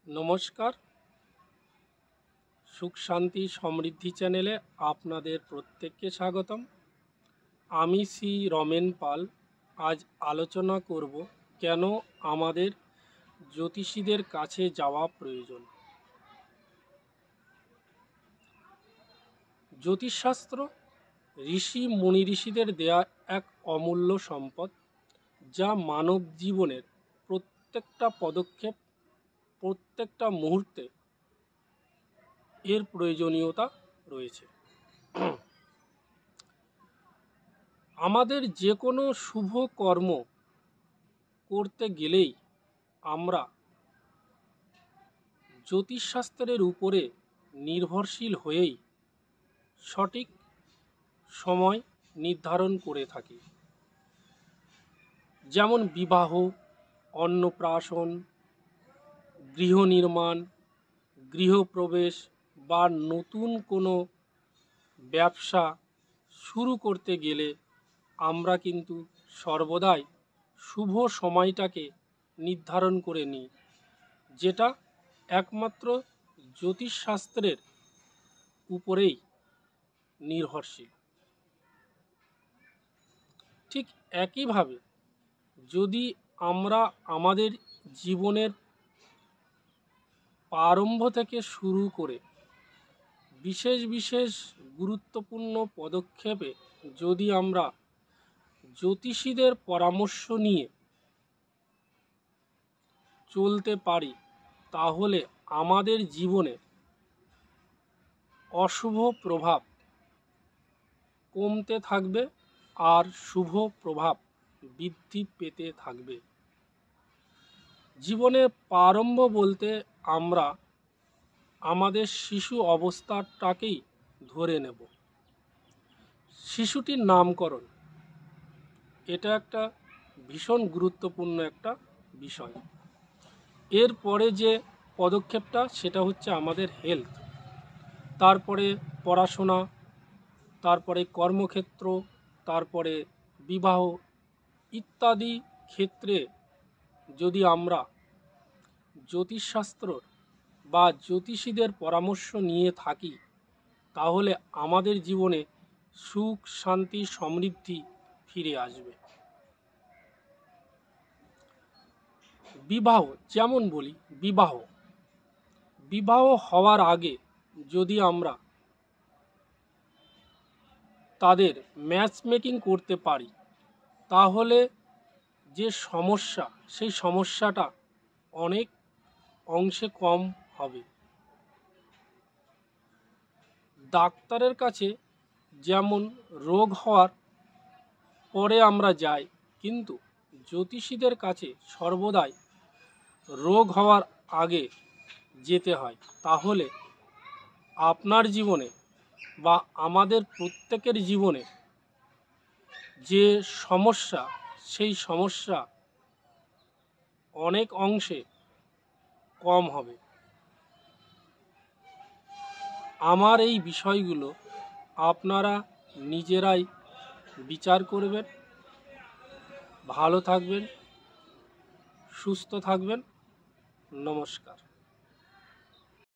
নমস্কার। সুখ শান্তি সমৃদ্ধি চ্যানেলে আপনাদের প্রত্যেককে স্বাগতম। আমি শ্রী রমেন পাল। আজ আলোচনা করব কেন আমাদের জ্যোতিষীদের কাছে যাওয়া প্রয়োজন। জ্যোতিষশাস্ত্র ঋষি মুনি ঋষিদের দেয়া এক অমূল্য সম্পদ, যা মানব জীবনের প্রত্যেকটা পদক্ষেপ, প্রত্যেকটা মুহূর্তে এর প্রয়োজনীয়তা রয়েছে। আমাদের যে কোনো শুভ কর্ম করতে গেলেই আমরা জ্যোতিষশাস্ত্রের উপরে নির্ভরশীল হয়েই সঠিক সময় নির্ধারণ করে থাকি। যেমন বিবাহ, অন্নপ্রাশন, গৃহ নির্মাণ, গৃহপ্রবেশ বা নতুন কোনো ব্যবসা শুরু করতে গেলে আমরা কিন্তু সর্বদাই শুভ সময়টাকে নির্ধারণ করে নিই, যেটা একমাত্র জ্যোতিষশাস্ত্রের উপরেই নির্ভরশীল। ঠিক একইভাবে যদি আমরা আমাদের জীবনের প্রারম্ভ থেকে শুরু করে বিশেষ বিশেষ গুরুত্বপূর্ণ পদক্ষেপে যদি আমরা জ্যোতিষীদের পরামর্শ নিয়ে চলতে পারি, তাহলে আমাদের জীবনে অশুভ প্রভাব কমতে থাকবে আর শুভ প্রভাব বৃদ্ধি পেতে থাকবে। জীবনের প্রারম্ভ বলতে আমরা আমাদের শিশু অবস্থাটাকেই ধরে নেব। শিশুটির নামকরণ, এটা একটা ভীষণ গুরুত্বপূর্ণ একটা বিষয়। এরপরে যে পদক্ষেপটা সেটা হচ্ছে আমাদের হেলথ, তারপরে পড়াশোনা, তারপরে কর্মক্ষেত্র, তারপরে বিবাহ ইত্যাদি ক্ষেত্রে যদি আমরা জ্যোতিষশাস্ত্র বা জ্যোতিষীদের পরামর্শ নিয়ে থাকি, তাহলে আমাদের জীবনে সুখ শান্তি সমৃদ্ধি ফিরে আসবে। বিবাহ, যেমন বলি বিবাহ হওয়ার আগে যদি আমরা তাদের ম্যাচ মেকিং করতে পারি, তাহলে যে সমস্যা, সেই সমস্যাটা অনেক অংশে কম হবে। ডাক্তারের কাছে যেমন রোগ হওয়ার পরে আমরা যাই, কিন্তু জ্যোতিষীদের কাছে সর্বদাই রোগ হওয়ার আগে যেতে হয়। তাহলে আপনার জীবনে বা আমাদের প্রত্যেকের জীবনে যে সমস্যা, সেই সমস্যা অনেক অংশে কম হবে। আমার এই বিষয়গুলো আপনারা নিজেরাই বিচার করবেন। ভালো থাকবেন, সুস্থ থাকবেন। নমস্কার।